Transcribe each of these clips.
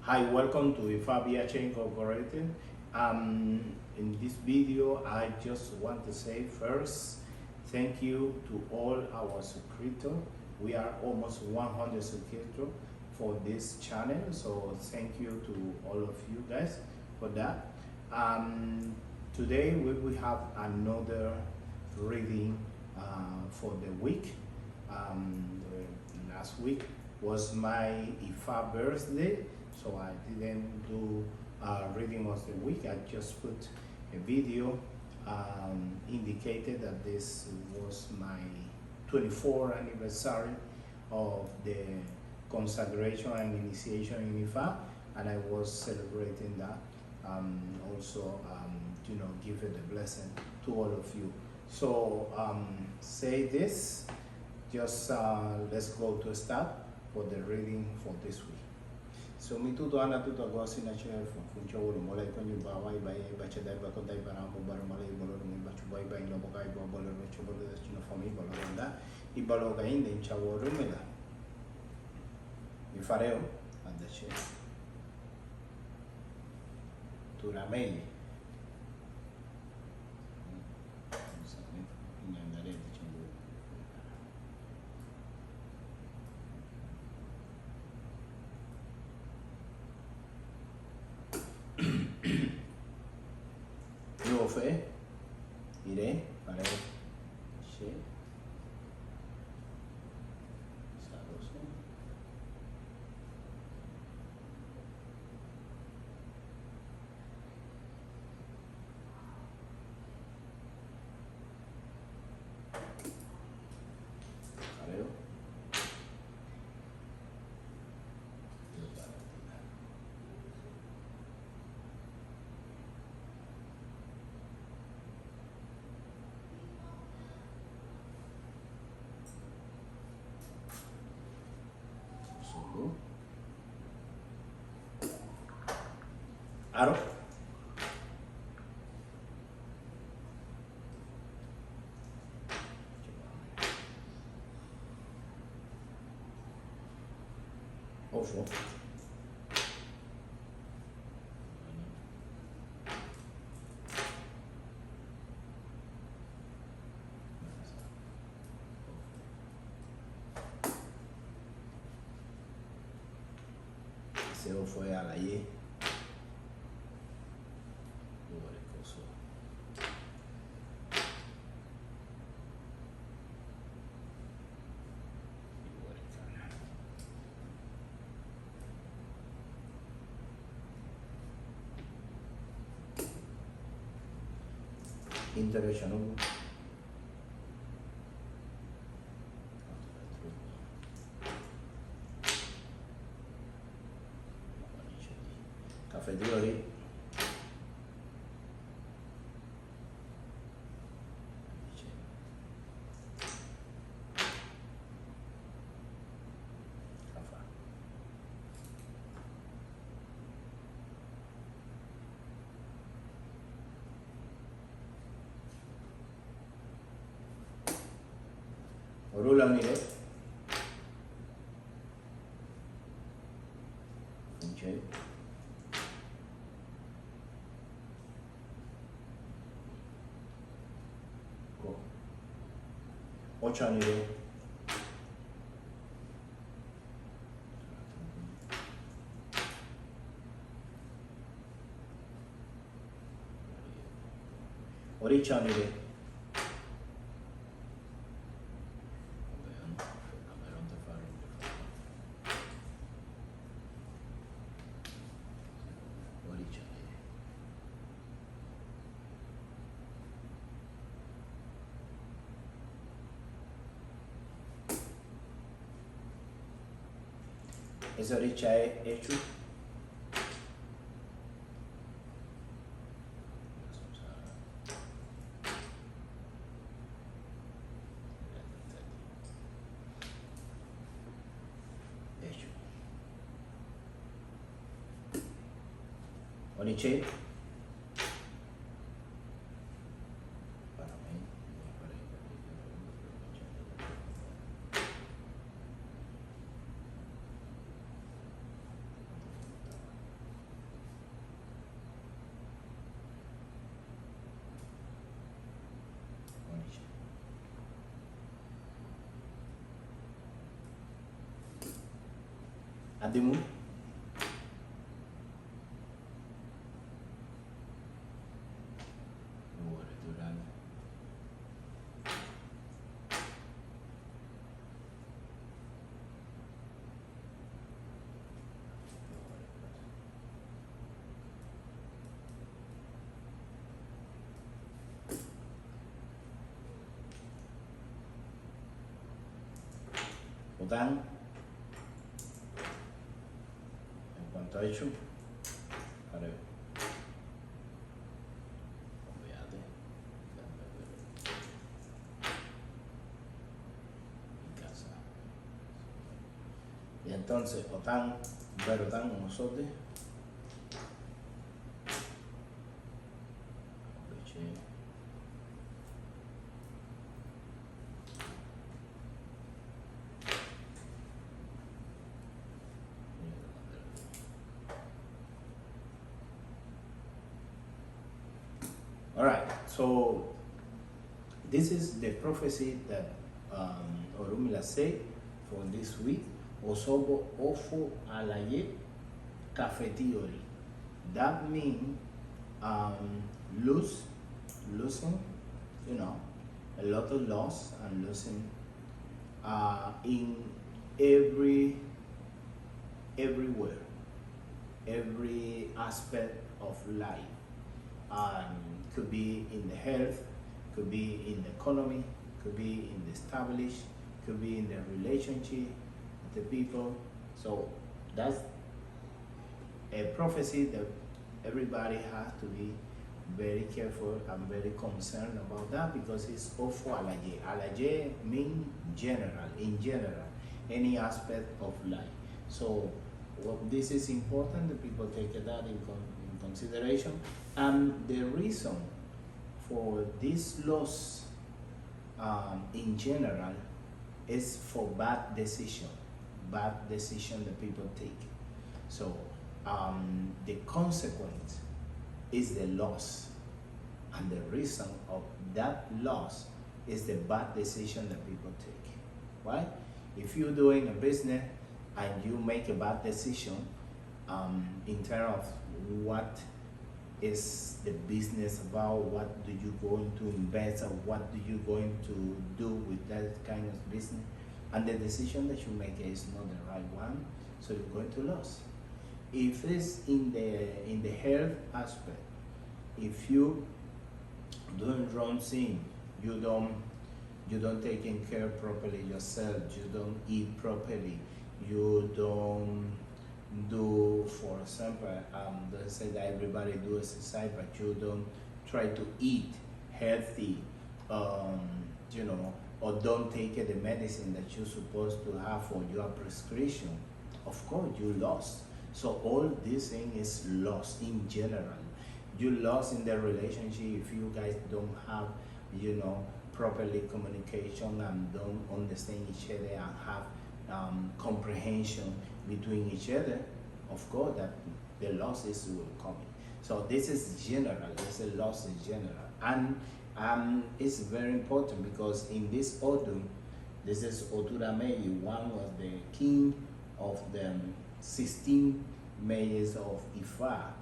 Hi, welcome to Ilbosheshe Incorporated. In this video, I just want to say first, thank you to all our subscribers. We are almost 100 subscribers for this channel, so thank you to all of you guys for that. Today we will have another reading for the week. Last week was my Ifa birthday, so I didn't do reading of the week. I just put a video indicated that this was my 24th anniversary of the consecration and initiation in Ifa, and I was celebrating that. Also, give it a blessing to all of you. So say this, just let's go to start for the reading for this week. So mi tuto ana tuto gosi na chefo funcho wolo molai konyu ba wai ba ba chedai ba kodai ba rambo bar malai bolo ni ba chubai ba ino bokai ba bolo no chobolo da chino fami bolo da I balo ga inde in chavo rumela mi fareo andace tu la meglio Io fe, iré, faré, she, sabroso. Fareo. Aro. Ofo. Se ofo é àlàyé. International. Caffè di ori. Rula unire. Okay. Go. Ocho unire. Oricha unire. Esa oricha è hecho. Oniche. Adimu. Utang. En cuanto a hecho, para olvídate. Mi casa. Y entonces, Otán, ver Otán con nosotros. All right, so this is the prophecy that Orumila said for this week. Osobo ofo alaye cafetiori. That means losing, you know, a lot of loss and losing in everywhere, every aspect of life. Could be in the health, could be in the economy, could be in the established, could be in the relationship with the people. So that's a prophecy that everybody has to be very careful and very concerned about that, because it's ofo alaye. Alaye means general, in general, any aspect of life. So this is important that people take that in consideration. And the reason for this loss in general is for bad decision that people take. So the consequence is the loss, and the reason of that loss is the bad decision that people take. Right? If you're doing a business and you make a bad decision in terms of what is the business about, what do you going to invest, or what do you going to do with that kind of business, and the decision that you make is not the right one, so you're going to lose. If it's in the health aspect, if you doing wrong thing, you don't taking care properly yourself, you don't eat properly, you don't do, for example, they say that everybody do exercise, but you don't try to eat healthy, you know, or don't take the medicine that you're supposed to have for your prescription, of course you lost. So all this thing is lost in general. You lost in the relationship if you guys don't have, you know, properly communication and don't understand each other and have comprehension between each other. Of course that the losses will come. So this is general, it's a loss in general. And it's very important because in this autumn, this is Oturamei, one of the king of the 16 mayors of Ifa.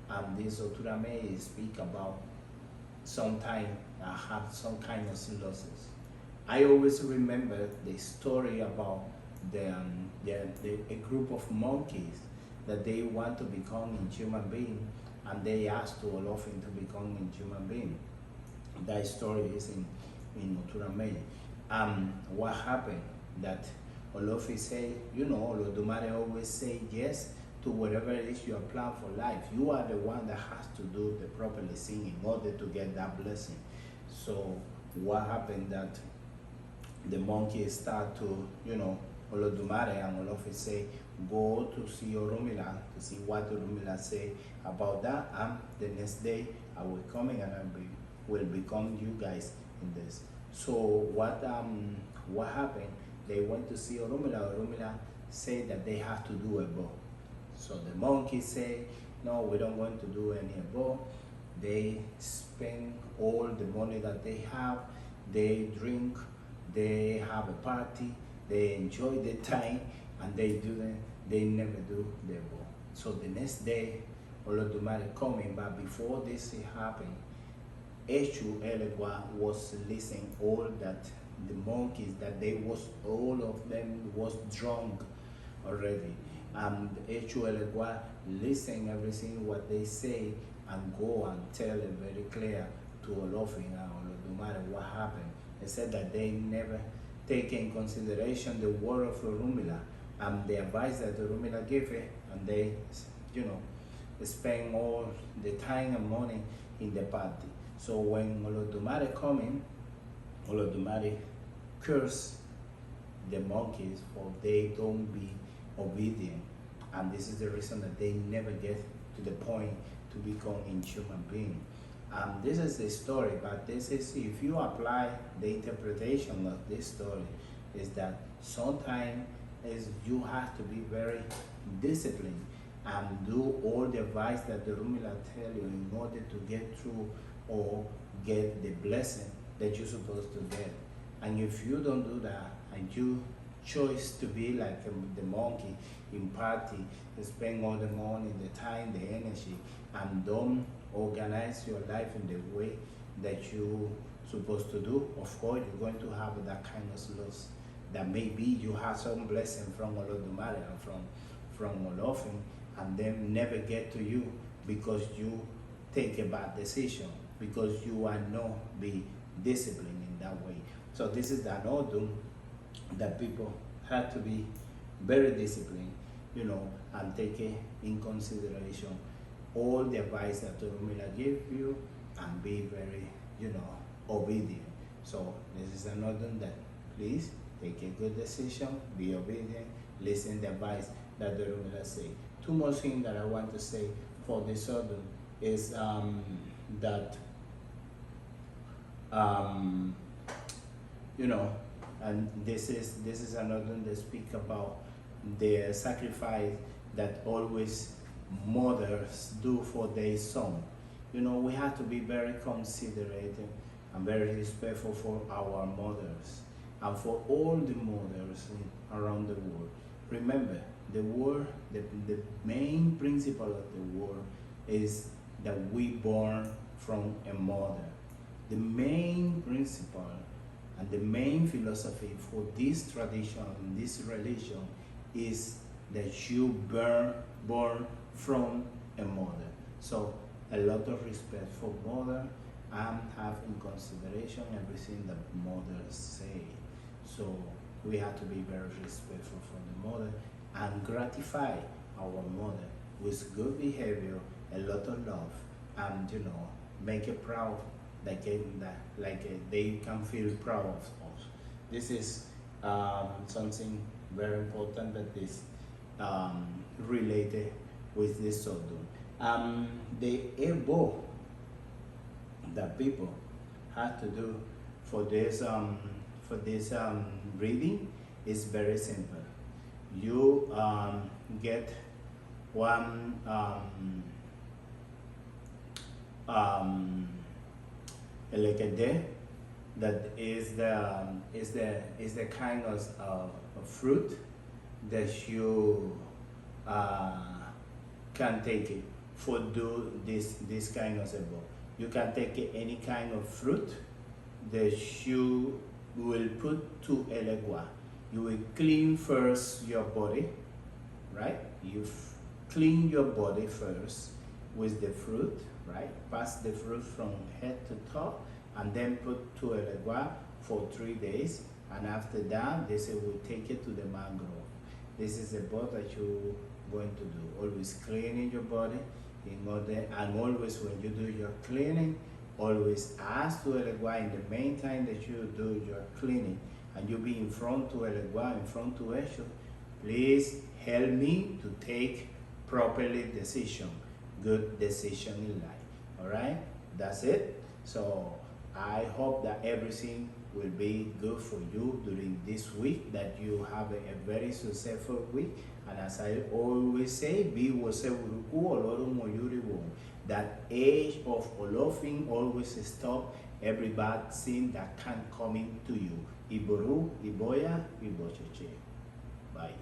And this Oturamei speak about sometime have some kind of losses. I always remember the story about a group of monkeys that they want to become a human being, and they asked to Olofin to become a human being. That story is in Oturamei. What happened that Olofi said, you know, Olodumare always say yes to whatever it is your plan for life. You are the one that has to do the properly thing in order to get that blessing. So what happened that the monkey start to, you know, Olodumare and Olofi say, go to see Orumila to see what Orumila say about that, and the next day I will come in and will become you guys in this. So what happened? They went to see Orumila. Orumila said that they have to do a bow. So the monkeys say, no, we don't want to do any bow. They spend all the money that they have. They drink. They have a party. They enjoy the time, and they they never do the ebbo. So the next day, Olodumare coming, but before this happened, Eshu Elegua was listening all that the monkeys that they was all of them was drunk already. And Eshu Elegua listen everything what they say and go and tell it very clear to Olofin and Olodumare what happened. They said that they never take in consideration the word of Orunmila and the advice that Orunmila gave it, and they, spend all the time and money in the party. So when Olodumare coming, Olodumare curse the monkeys for they don't be obedient, and this is the reason that they never get to the point to become a human being. This is the story, but this is, if you apply the interpretation of this story, is that sometimes is you have to be very disciplined and do all the advice that the Rumila tell you in order to get through or get the blessing that you're supposed to get. And if you don't do that and you choose to be like the monkey in party, spend all the money, the time, the energy, and don't organize your life in the way that you're supposed to do, of course you're going to have that kind of loss. That maybe you have some blessing from Olodumare and from Olofin, and then never get to you because you take a bad decision, because you are not be disciplined in that way. So this is the order that people have to be very disciplined, and take in consideration all the advice that Orunmila give you and be very, obedient. So this is an order that please take a good decision, be obedient, listen to the advice that the Orunmila say. Two more things that I want to say for this order is that and this is another that speak about the sacrifice that always mothers do for their son. We have to be very considerate and very respectful for our mothers and for all the mothers around the world. Remember, the main principle of the world is that we born from a mother. The main principle and the main philosophy for this tradition, this religion, is that you born from a mother. So a lot of respect for mother and have in consideration everything that mothers say. So we have to be very respectful for the mother and gratify our mother with good behavior, a lot of love, and make it proud, like they can feel proud of us. This is something very important that is related with this Sodom. The ebbo that people have to do for this reading is very simple. You get one elegede that is the kind of fruit that you can take it for do this kind of ebbo. You can take any kind of fruit that you will put to elegua. You will clean first your body, right? You clean your body first with the fruit, right? Pass the fruit from head to toe, and then put to elegua for 3 days. And after that, they say we'll take it to the mangrove. This is the boat that you're going to do. Always cleaning your body in order, and always when you do your cleaning, always ask to elegua in the main time that you do your cleaning, and you be in front to elegua, in front to Esho, please help me to take properly decision, good decision in life. All right, that's it. So I hope that everything will be good for you during this week, that you have a very successful week. And as I always say, that age of Olofin always stop every bad thing that can come into you. Ilboru, Ilboya, Ilbosheshe. Bye.